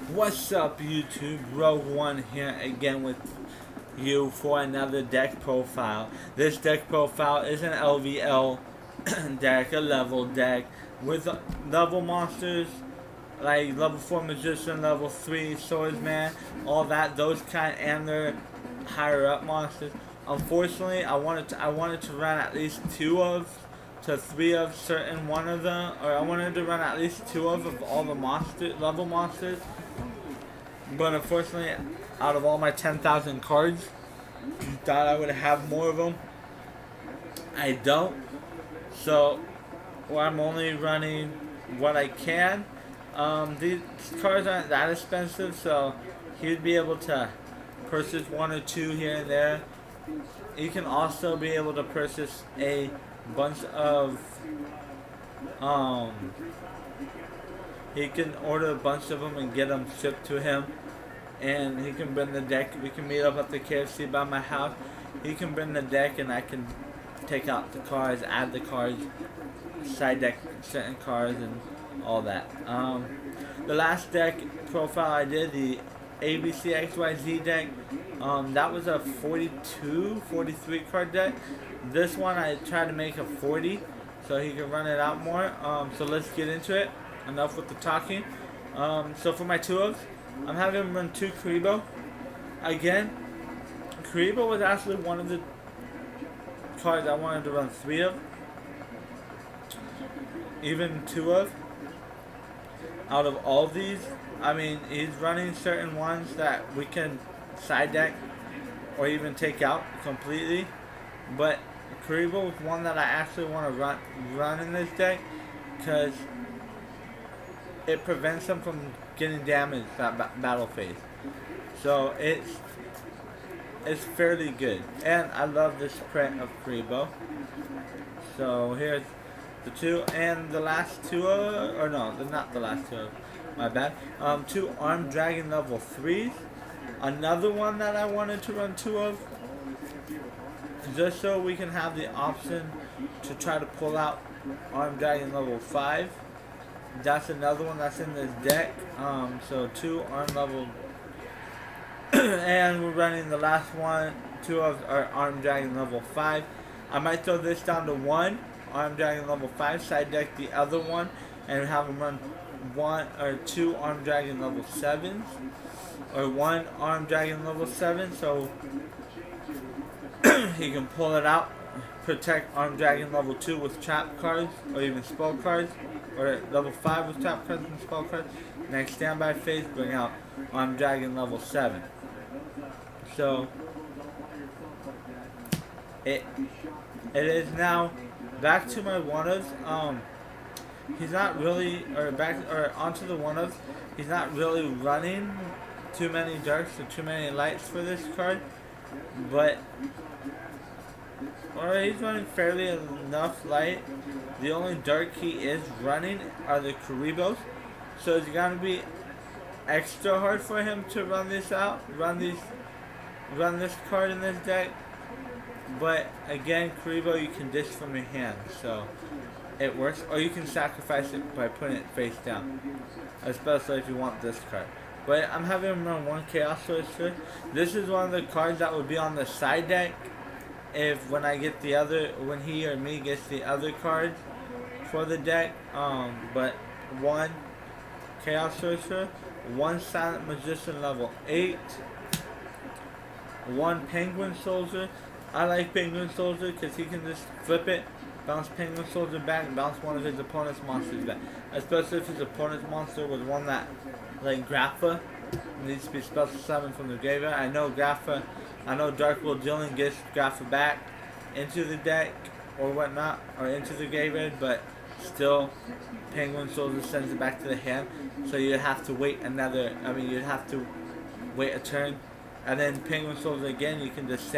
What's up, YouTube? Rogue One here again with you for another deck profile. This deck profile is an LVL deck, a level deck with level monsters like level 4 Magician, level 3 Swordsman, all that, those kind, and their higher up monsters. Unfortunately, I wanted to run at least two of to three of certain one of them, or I wanted to run at least two of all the monster level monsters. But unfortunately, out of all my 10,000 cards, thought I would have more of them. I don't. So, I'm only running what I can. These cards aren't that expensive, so he'd be able to purchase one or two here and there. You can also be able to purchase a bunch of um he can order a bunch of them and get them shipped to him, and he can bring the deck. We can meet up at the KFC by my house. He can bring the deck, and I can take out the cards, add the cards, side deck certain cards, and all that. The last deck profile I did, the ABCXYZ deck, that was a 42, 43 card deck. This one I tried to make a 40, so he can run it out more. So let's get into it. Enough with the talking. So for my two ofs, I'm having him run two Karibo. Again, Karibo was actually one of the cards I wanted to run three of, even two of. Out of all these, I mean, he's running certain ones that we can side deck or even take out completely. But Karibo is one that I actually want to run in this deck because it prevents him from getting damaged that battle phase. So it's fairly good, and I love this print of Karibo. So here's the two, and the last two, or no, not the last two. My bad. Two Armed Dragon level 3s. Another one that I wanted to run two of, just so we can have the option to try to pull out Armed Dragon level 5. That's another one that's in this deck. So two Armed level, and we're running the last one. Two of our Armed Dragon level 5. I might throw this down to one Armed Dragon level 5, side deck the other one, and have him run one or two Armed Dragon level 7s, or one Armed Dragon level 7, so he can pull it out, protect Armed Dragon level 2 with trap cards, or even spell cards, or level 5 with trap cards and spell cards. Next standby phase, bring out Armed Dragon level 7. So it is now back to my one-ofs. He's not really, or back, or onto the one-ofs. He's not really running too many darks or too many lights for this card, but he's running fairly enough light. The only dark he is running are the Karibos, so it's gonna be extra hard for him to run this out, run this card in this deck. But again, Karibo you can dish from your hand, so it works. Or you can sacrifice it by putting it face down, especially if you want this card. But I'm having him run one Chaos Sorcerer. This is one of the cards that would be on the side deck if when he or me gets the other cards for the deck. But one Chaos Sorcerer, one Silent Magician level 8, one Penguin Soldier. I like Penguin Soldier because he can just flip it, bounce Penguin Soldier back, and bounce one of his opponent's monsters back. Especially if his opponent's monster was one that, like Grapha, needs to be special summoned from the graveyard. I know Darkwood Dylan gets Grapha back into the deck or whatnot, or into the graveyard, but still, Penguin Soldier sends it back to the hand. So you'd have to wait you'd have to wait a turn, and then Penguin Soldier again, you can just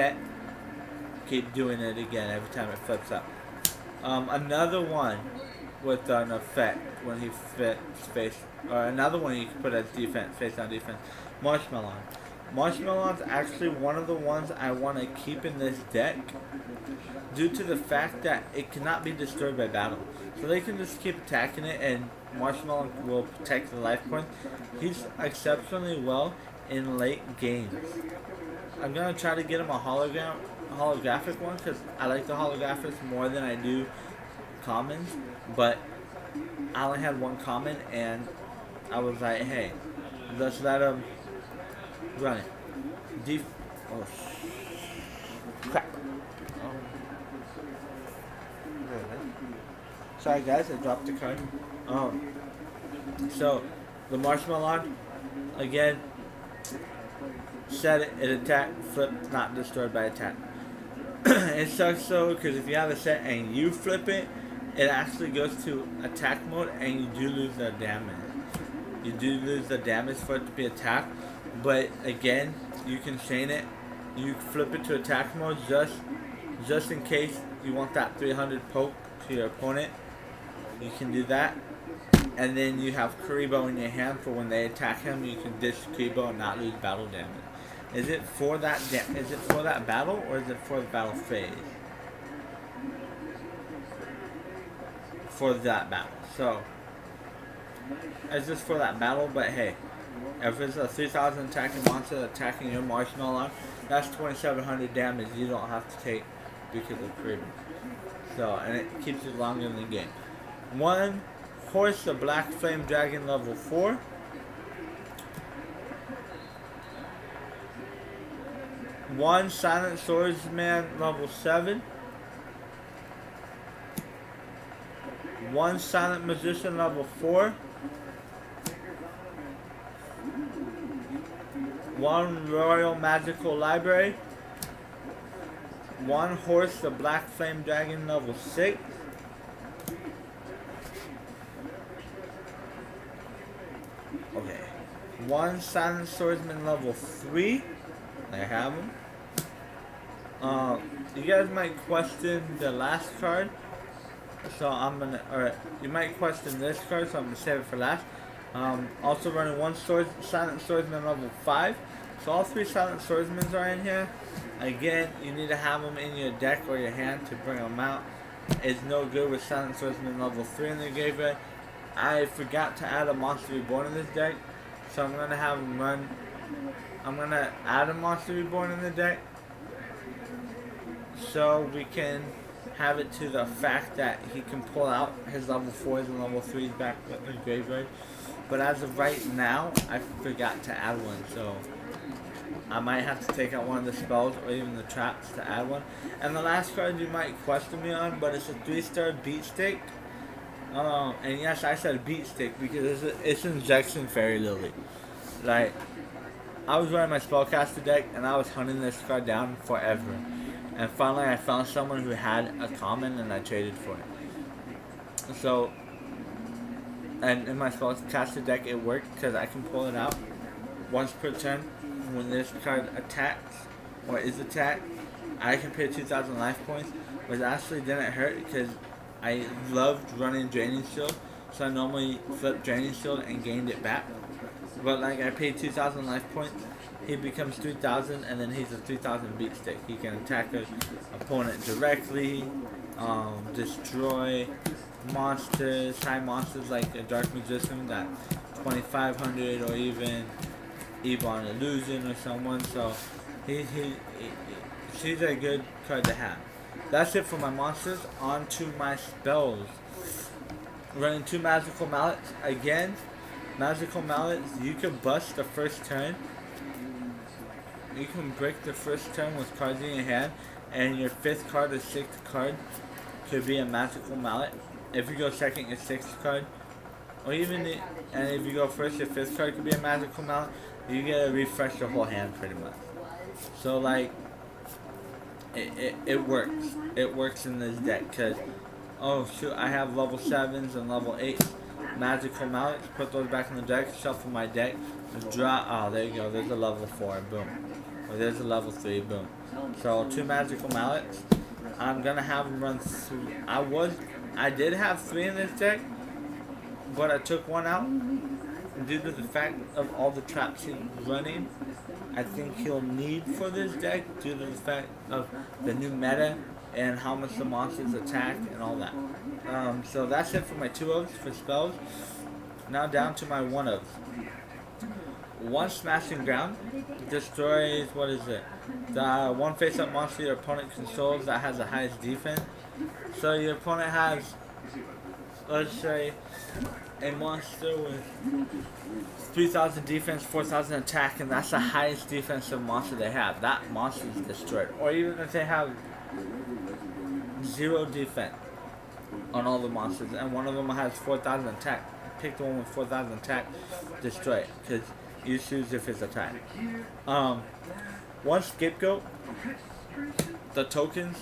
keep doing it again every time it flips up. Another one with an effect when he fits face, or another one you can put as defense, face down defense, Marshmallow. Marshmallow's actually one of the ones I want to keep in this deck due to the fact that it cannot be destroyed by battle. So they can just keep attacking it and Marshmallow will protect the life points. He's exceptionally well in late games. I'm going to try to get him a holographic one because I like the holographics more than I do commons. But I only had one common and I was like, hey, let's let him run it. Oh, crap. Sorry guys, I dropped the card. So, the Marshmallow, again, set it, it attacked, flip, not destroyed by attack. It sucks though, because if you have a set and you flip it, it actually goes to attack mode and you do lose the damage. You do lose the damage for it to be attacked, but again, you can chain it. You flip it to attack mode just in case you want that 300 poke to your opponent. You can do that. And then you have Kuriboh in your hand for when they attack him, you can dish Kuriboh and not lose battle damage. Is it for that is it for that battle or is it for the battle phase? For that battle. So it's just for that battle, but hey, if it's a 3000 attacking monster attacking your Marshmallow, that's 2700 damage you don't have to take because of Kuriboh. So, and it keeps you longer in the game. One horse, the Black Flame Dragon level 4. One Silent Swordsman level 7. One Silent Magician level 4. One Royal Magical Library. One horse, the Black Flame Dragon level 6. Okay. One Silent Swordsman level 3. I have him. You guys might question the last card. So I'm gonna, alright, you might question this card, so I'm gonna save it for last. Also running one Silent Swordsman level 5. So all 3 Silent Swordsmen are in here. Again, you need to have them in your deck or your hand to bring them out. It's no good with Silent Swordsman level 3 in the graveyard. I forgot to add a Monster Reborn in this deck, so I'm gonna have him run. I'm gonna add a Monster Reborn in the deck, so we can have it to the fact that he can pull out his level 4s and level 3s back in the graveyard. But as of right now, I forgot to add one, so I might have to take out one of the spells or even the traps to add one. And the last card you might question me on, but it's a 3-star Beat Stick. And yes, I said Beat Stick because it's Injection Fairy Lily. Like, I was running my Spellcaster deck and I was hunting this card down forever. And finally I found someone who had a common and I traded for it. So, and in my Spellcaster deck it worked because I can pull it out once per turn. When this card attacks or is attacked, I can pay 2,000 life points, which actually didn't hurt because I loved running Draining Shield, so I normally flip Draining Shield and gained it back. But like I paid 2,000 life points, he becomes 3,000 and then he's a 3,000 Beat Stick. He can attack an opponent directly, destroy monsters, high monsters like a Dark Magician that 2,500 or even Ebon Illusion or someone. So she's a good card to have. That's it for my monsters. On to my spells. Running 2 Magical Mallets. Again, Magical Mallets, you can bust the first turn. You can break the first turn with cards in your hand, and your 5th card or 6th card could be a Magical Mallet. If you go second, your 6th card, or even and if you go first, your 5th card could be a Magical Mallet. You get to refresh your whole hand pretty much. So like, it works. It works in this deck because, oh shoot, I have level 7s and level 8s. Magical Mallets, put those back in the deck, shuffle my deck, draw, oh there you go, there's a level 4, boom. Or there's a level 3, boom. So 2 Magical Mallets. I'm gonna have them run through. I did have 3 in this deck, but I took one out due to the fact of all the traps he's running, I think he'll need for this deck due to the fact of the new meta and how much the monsters attack and all that. So that's it for my 2-ofs for spells. Now down to my 1-ofs. One Smashing Ground destroys, what is it? The one face-up monster your opponent controls that has the highest defense. So your opponent has, let's say, a monster with 3,000 defense, 4,000 attack, and that's the highest defensive monster they have. That monster is destroyed. Or even if they have 0 defense on all the monsters, and one of them has 4,000 attack, pick the one with 4,000 attack, destroy it, because you choose if it's attack. One Scapegoat, the tokens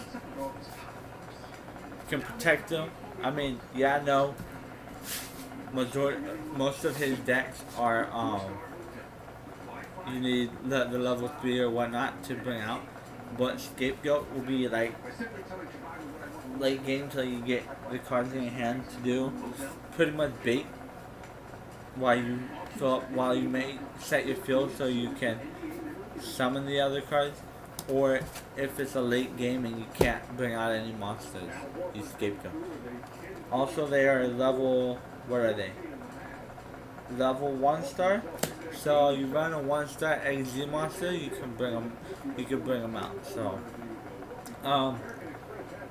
can protect them. I mean, yeah, no. Most of his decks are you need the level 3 or whatnot to bring out, but Scapegoat will be like late game till you get the cards in your hand to do pretty much bait while you may set your field so you can summon the other cards, or if it's a late game and you can't bring out any monsters, you Scapegoat. Also, they are level, what are they? Level 1 star. So you run a 1-star XZ monster, you can bring them out. So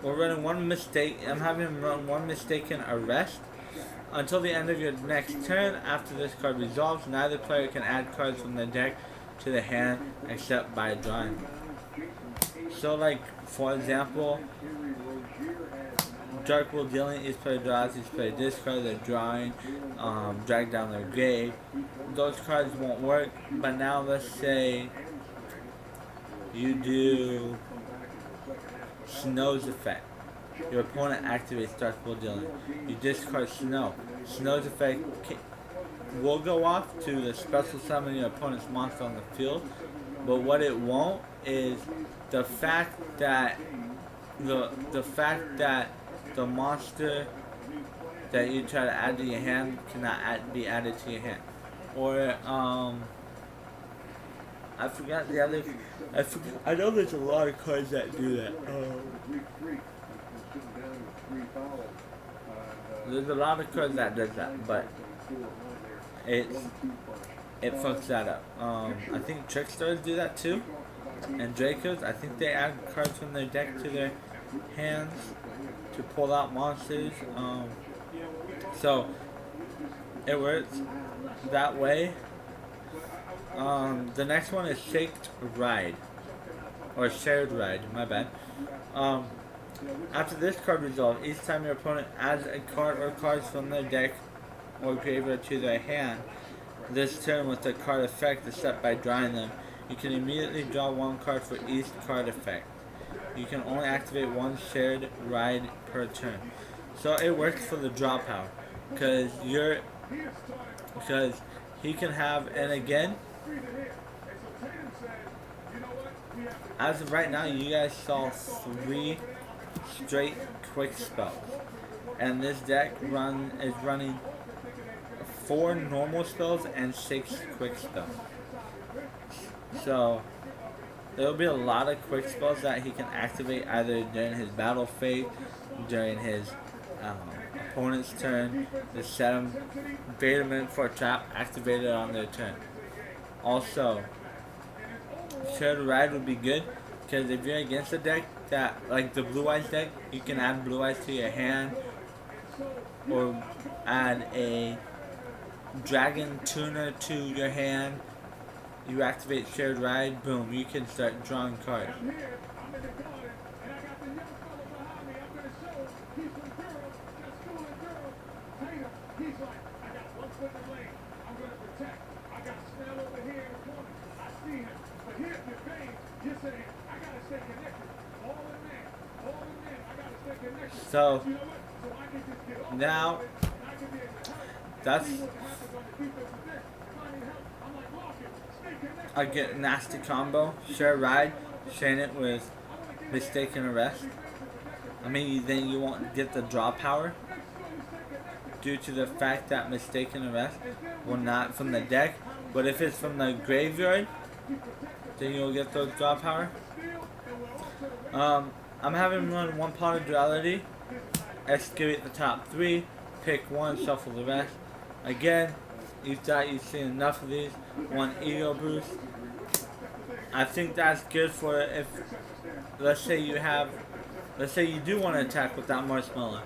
we're running one mistake. I'm having him run one mistaken arrest. Until the end of your next turn, after this card resolves, neither player can add cards from their deck to the hand except by drawing. So, like, for example, Dark Will Dealing, each player draws, each player discards, they're drawing, drag down their grave. Those cards won't work, but now let's say you do Snow's effect. Your opponent activates Dark Will Dealing. You discard Snow. Snow's effect will go off to the special summon your opponent's monster on the field, but what it won't is the fact that the monster that you try to add to your hand cannot be added to your hand. Or I forgot the other. I know there's a lot of cards that do that. There's a lot of cards that does that, but it fucks that up. I think Trickstars do that too, and Dracos. I think they add cards from their deck to their hands to pull out monsters. So it works that way. The next one is Shaked Ride, or Shared Ride, my bad. After this card resolve, each time your opponent adds a card or cards from their deck or graveyard to their hand, this turn with the card effect is set by drawing them. You can immediately draw one card for each card effect. You can only activate one Shared Ride per turn. So it works for the draw power, because he can have, and again, as of right now, you guys saw 3 straight quick spells, and this deck is running 4 normal spells and 6 quick spells. So there'll be a lot of quick spells that he can activate either during his battle phase, during his opponent's turn, to set him, bait him in for a trap, activate it on their turn. Also, Shared Ride would be good, because if you're against a deck that, like the Blue Eyes deck, you can add Blue Eyes to your hand, or add a Dragon Tuner to your hand. You activate Shared Ride, boom, you can start drawing cards. So now I get nasty combo, Share Ride, chain it with Mistaken Arrest. I mean, then you won't get the draw power. due to the fact that mistaken arrest will not from the deck, but if it's from the graveyard, then you'll get those draw power. I'm having run one pot of duality, excavate the top 3, pick 1, shuffle the rest. Again, you thought you've seen enough of these. 1 ego boost. I think that's good for if, let's say you do want to attack with that marshmallow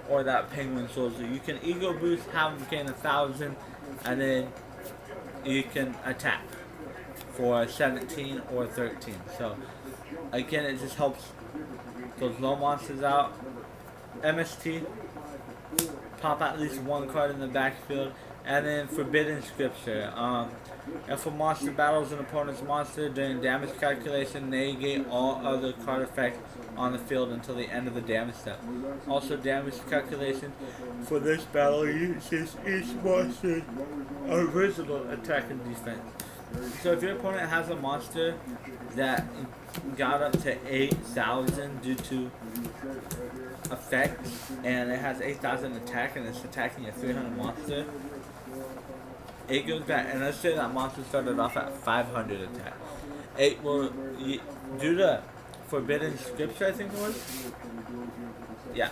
or that penguin soldier. You can ego boost, have them gain 1,000, and then you can attack for 17 or 13. So again, it just helps those low monsters out. MST, pop at least 1 card in the backfield. And then Forbidden Scripture. If a monster battles an opponent's monster during damage calculation, negate all other card effects on the field until the end of the damage step. Also, damage calculation for this battle uses each monster's original attack and defense. So if your opponent has a monster that got up to 8,000 due to effects, and it has 8,000 attack and it's attacking a 300 monster, it goes back, and let's say that monster started off at 500 attack. It will, due to Forbidden Scripture, I think it was? Yeah.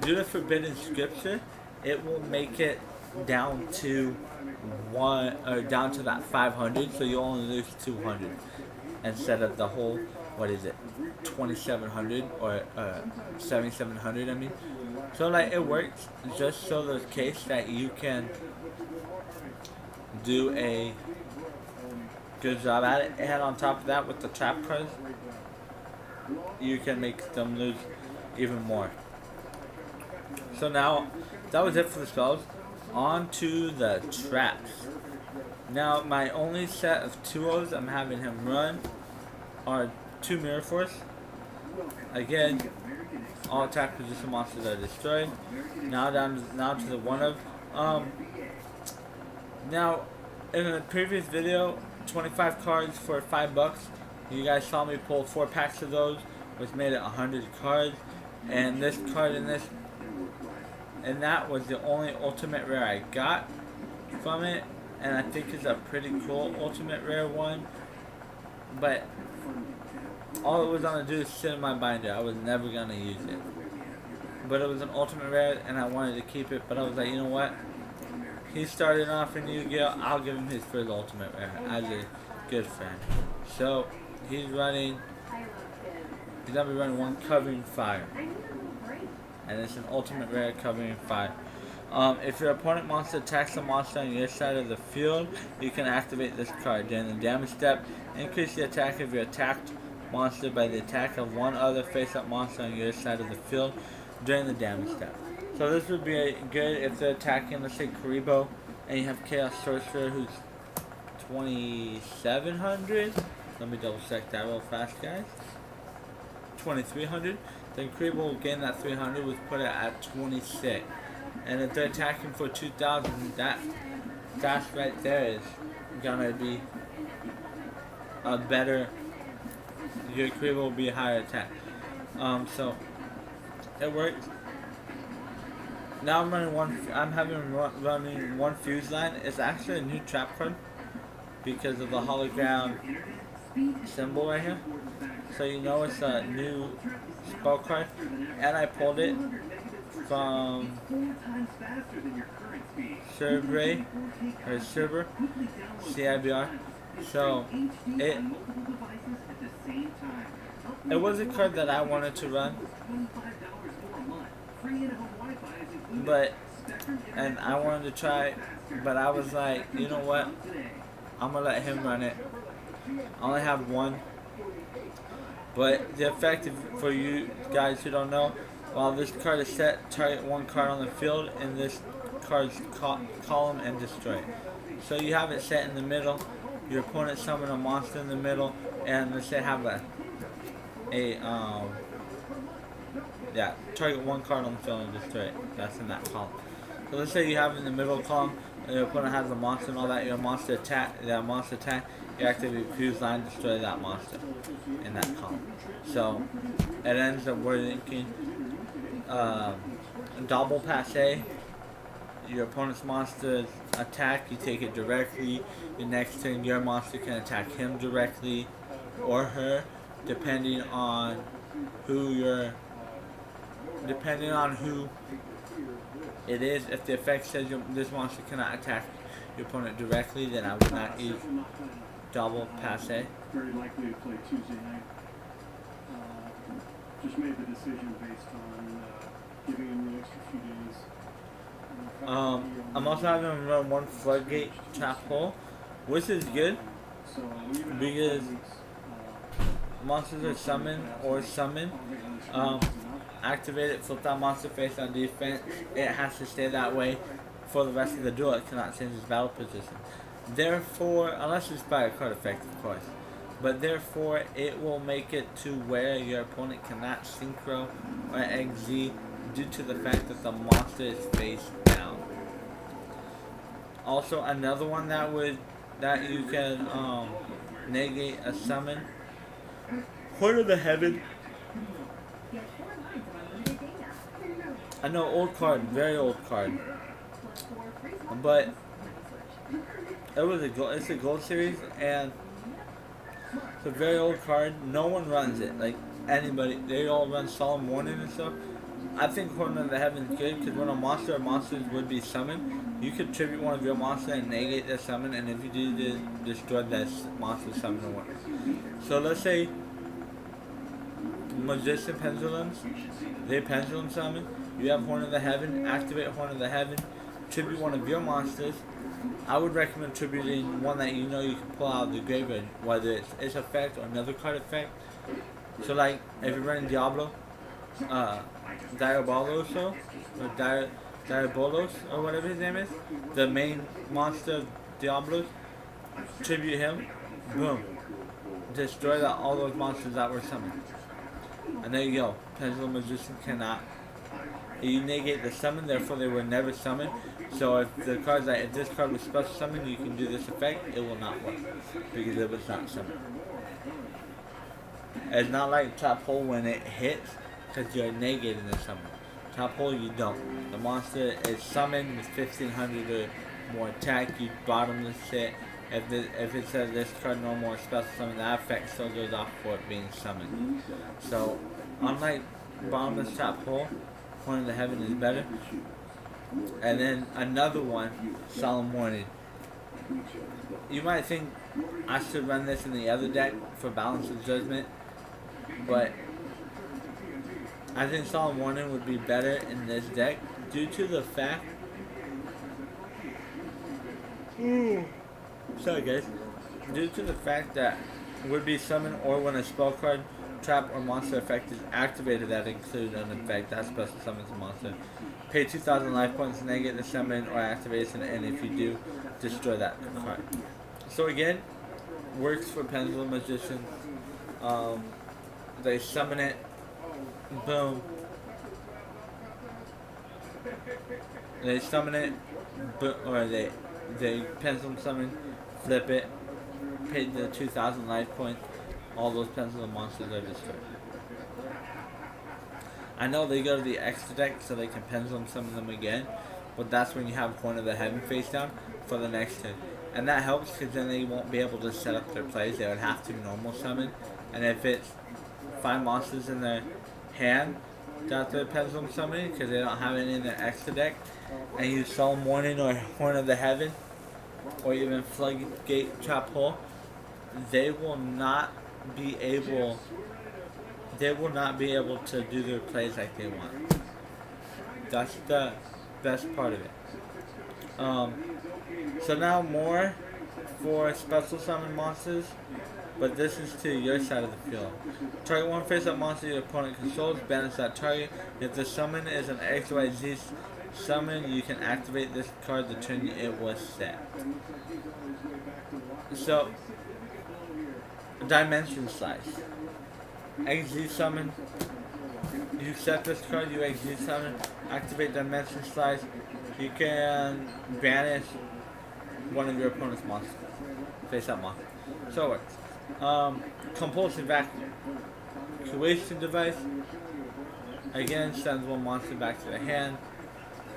Due to Forbidden Scripture, it will make it down to down to that 500, so you only lose 200 instead of the whole, 2,700 or 7,700, I mean. So like it works just so the case that you can do a good job at it, and on top of that with the trap cards, you can make them lose even more. So now that was it for the spells. On to the traps. Now my only set of 2-0s I'm having him run are 2 Mirror Force. Again, all attack position monsters are destroyed. Now down to the 1-of. Now in the previous video, 25 cards for $5. You guys saw me pull 4 packs of those, which made it 100 cards. And this card and that was the only ultimate rare I got from it, and I think it's a pretty cool ultimate rare one. But all it was gonna do is sit in my binder. I was never gonna use it. But it was an ultimate rare, and I wanted to keep it. But I was like, you know what? He started off in Yu-Gi-Oh! I'll give him his first ultimate rare as a good friend. So he's gonna be running 1 Covering Fire. And it's an ultimate rare Covering Fire. If your opponent monster attacks a monster on your side of the field, you can activate this card. During the damage step, increase the attack of your attacked monster by the attack of 1 other face-up monster on your side of the field during the damage step. So this would be good if they're attacking, let's say, Karibo, and you have Chaos Sorcerer who's 2,700. Let me double check that real fast, guys. 2,300. Then Karibo will gain that 300, which put it at 26. And if they're attacking for 2,000, that's right there is gonna be a better. Your Karibo will be a higher attack. So it works. Now I'm running running 1 Fuse Line. It's actually a new trap card because of the hologram symbol right here. So you know it's a new spell card, and I pulled it from Cerber or Cerber CIBR. So it was a card that I wanted to run, and I wanted to try, but I was like, you know what? I'm gonna let him run it. I only have 1. But the effect for you guys who don't know, while this card is set, target 1 card on the field in this card's column and destroy it. So you have it set in the middle. Your opponent summon a monster in the middle, and let's say have target 1 card on the field and destroy it. That's in that column. So let's say you have in the middle column, your opponent has a monster and all that. Your monster attack, you activate Fuse Line, destroy that monster in that column. So it ends up working double passe. your opponent's monster's attack, you take it directly. The next turn, your monster can attack him directly or her, depending on who you're. Depending on who it is. If the effect says this monster cannot attack your opponent directly, then I would not use double passe. Very likely to play Tuesday night. Just made the decision based on giving him the extra few days. I'm also having him run one floodgate trap hole, which is good because monsters are summoned or summoned. Activate it, flip that monster face on defense. It has to stay that way for the rest of the duel. It cannot change its battle position. Therefore, unless it's by a card effect, of course. But therefore, it will make it to where your opponent cannot synchro or XZ due to the fact that the monster is face down. Also, another one that you can negate a summon. Horn of the Heaven. I know, old card, very old card, but it's a gold series, and it's a very old card. No one runs it, like anybody. They all run Solemn Warning and stuff. I think Horn of the Heaven is good because when a monster or monsters would be summoned, you could tribute one of your monsters and negate their summon, and if you do, destroy that monster's summon or one. So let's say Magician Pendulums, they pendulum summon. You have Horn of the Heaven, activate Horn of the Heaven, tribute one of your monsters. I would recommend tributing one that you know you can pull out of the graveyard, whether it's its effect or another card effect. So like, if you're running Diablo, Diaboloso, or Diabolos, or whatever his name is, the main monster of Diablos, tribute him, boom. Destroy all those monsters that were summoned. And there you go. Pendulum Magician cannot. You negate the summon, therefore they were never summoned. So if this card was special summoned, you can do this effect, it will not work. Because it was not summoned. It's not like Trap Hole when it hits, because you're negating the summon. Trap Hole, you don't. The monster is summoned with 1500 or more attack, you bottom the set. If it says this card no more special summon, that effect still goes off for it being summoned. So, unlike Bottomless Trap Hole, Horn of the Heaven is better. And then another one, Solemn Warning. You might think I should run this in the other deck for Balance of Judgment, but I think Solemn Warning would be better in this deck due to the fact. Sorry guys. Due to the fact that would be summoned or when a spell card, trap, or monster effect is activated that include an effect that special summons a monster. Pay 2,000 life points to negate the summon or activation, and if you do, destroy that card. So again, works for Pendulum Magician. They summon it, boom. They summon it, or they pendulum summon, flip it, pay the 2,000 life points. All those pendulum monsters are destroyed. I know they go to the extra deck so they can pendulum summon them again, but that's when you have Horn of the Heaven face down for the next turn. And that helps because then they won't be able to set up their plays. They would have to normal summon. And if it's 5 monsters in their hand that they're pendulum summoning because they don't have any in their extra deck, and use Solemn Warning or Horn of the Heaven, or even Floodgate Trap Hole, they will not be able to do their plays like they want. That's the best part of it. So now more for special summon monsters, but this is to your side of the field. Target one face-up monster your opponent controls, banish that target. If the summon is an XYZ summon, you can activate this card the turn it was set. So, Dimension Slice. XZ summon. You set this card, you XZ summon, activate Dimension Slice. You can banish one of your opponent's monsters. Face up monster. So it works. Compulsive Vacuum. Evacuation Device. Again, sends one monster back to the hand.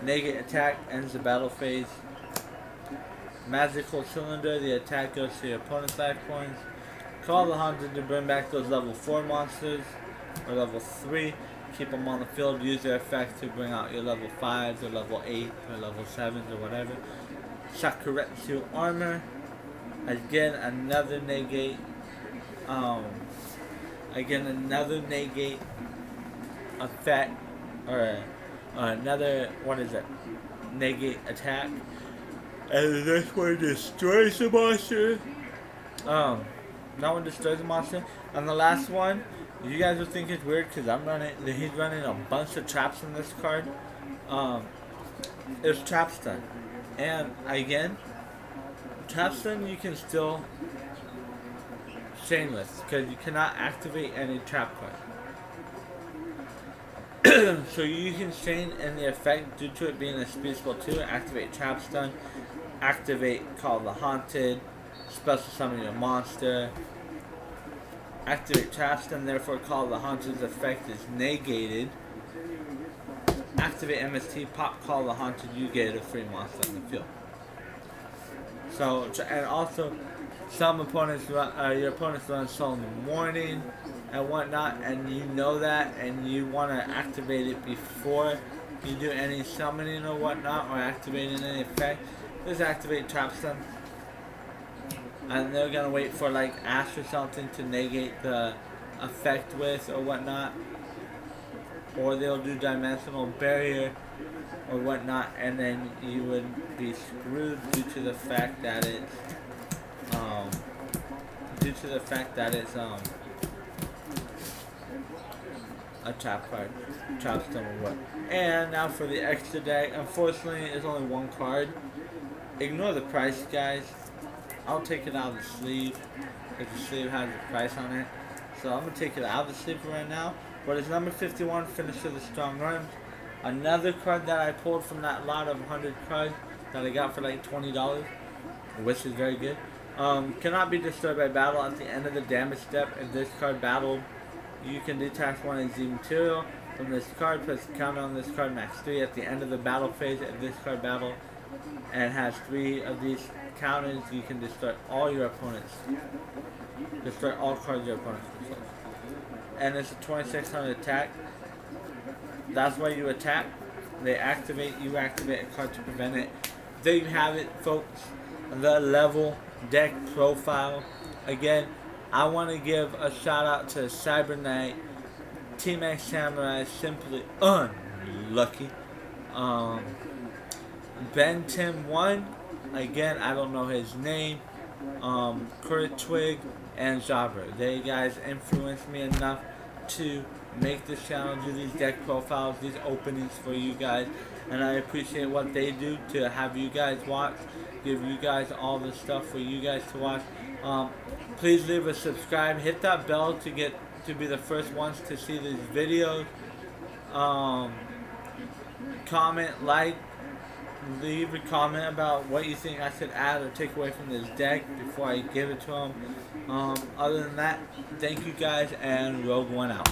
Negate attack, ends the battle phase. Magical Cylinder, the attack goes to your opponent's life points. Call the Haunted to bring back those level 4 monsters, or level 3. Keep them on the field, use their effect to bring out your level 5s, or level 8, or level 7s, or whatever. Shakuretsu Armor, again another negate, effect, or another, negate attack. And this one destroys the monster. That one destroys the monster. And the last one, you guys will think it's weird because he's running a bunch of traps in this card. It's Trapstun. And again, Trapstun you can still chain with because you cannot activate any trap card. So you can chain in the effect due to it being a speed skill 2, activate Trapstun, activate Call the Haunted, special summon your monster, activate Trapstun, therefore Call the Haunted's effect is negated. Activate MST, pop Call the Haunted, you get a free monster on the field. So, and also, some opponents run, your opponents run Solemn Warning and whatnot, and you know that, and you want to activate it before you do any summoning or whatnot, or activating any effect. Just activate Trapstun, and they're gonna wait for like Ash or something to negate the effect with or whatnot, or they'll do Dimensional Barrier or whatnot, and then you would be screwed due to the fact that it's a trap card, Trapstun will work. And now for the extra deck, unfortunately it's only one card. Ignore the price, guys. I'll take it out of the sleeve because the sleeve has the price on it. So I'm gonna take it out of the sleeve right now. But it's number 51, Finisher the Strong Arms. Another card that I pulled from that lot of 100 cards that I got for like $20, which is very good. Cannot be destroyed by battle at the end of the damage step. If this card battled, you can detach one of Z material from this card, plus the counter on this card, max 3 at the end of the battle phase. If this card battle and has 3 of these counters, you can destroy all your opponents. Destroy all cards your opponents control. And it's a 2600 attack. That's why you attack. They activate, you activate a card to prevent it. There you have it, folks. The level deck profile. Again, I want to give a shout out to Cyber Knight, Team X Samurai, Simply Unlucky, Ben Tim 1, again I don't know his name, Kurt Twig, and Jabber. They guys influenced me enough to make this channel, do these deck profiles, these openings for you guys, and I appreciate what they do to have you guys watch, give you guys all the stuff for you guys to watch. Please leave a subscribe, hit that bell to be the first ones to see these videos. Comment, like, leave a comment about what you think I should add or take away from this deck before I give it to them. Other than that, thank you guys, and Rogue One out.